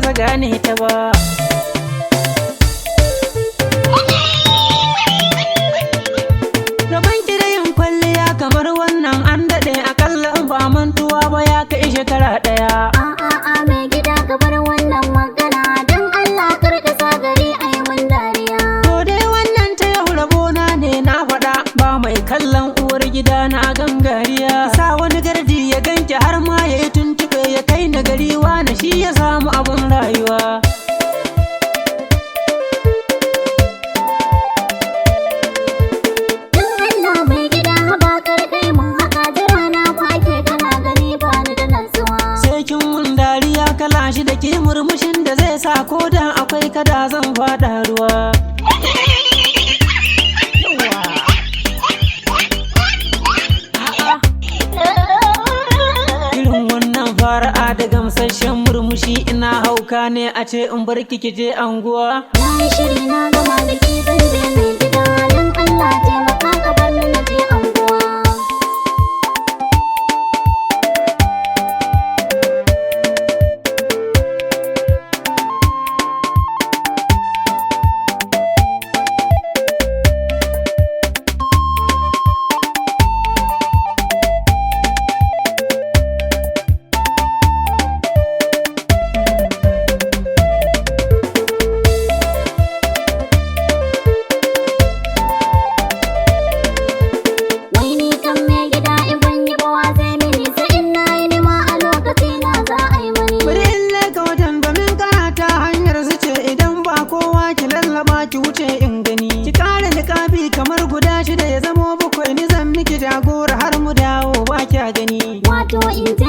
gaza gane ta ba. Rabon ki da yin kwalliya kamar wannan an daɗe, akalla in ba mantuwa ba ya kai shekara ɗaya. A'a mai gida ka bar wannan magana, don Allah kar ka sa gari a yi mun dariya. To dai wannan ta yau rabona ne na faɗa, ba mai kallon uwar gida na gangariya. Sa wani gardi ya ganki har ma ya yi tuntuɓe ya kai na gari, wani shi ya samu abun rayuwa. Don Allah mai gida haba kar kai mun haka, jira na ba ake kana gani ba ni da nasuwa. Sai kin mun dariya kala shi da ke murmushin da zai sa ko da akwai kada zan faɗa ruwa. Irin wannan fara'a da gamsasshen murmushi ina hauka ne a ce in bar ki je anguwa. Na yi shiri na gama da ke zan je mai gida, don Allah taimaka ka bar ni na je anguwa. Wai ni kan mai gida in ban yi ba wa zai mini, sai in na yi nima a lokaci na za a yi mani. Bari in leka wajen domin karata hanyar su ce, idan ba kowa ki lallaba ki wuce in gani. Ki kare niƙabi kamar guda shida ya zamo bakwai, ni zan miki jagora har mu dawo ba kya gani. Wato in je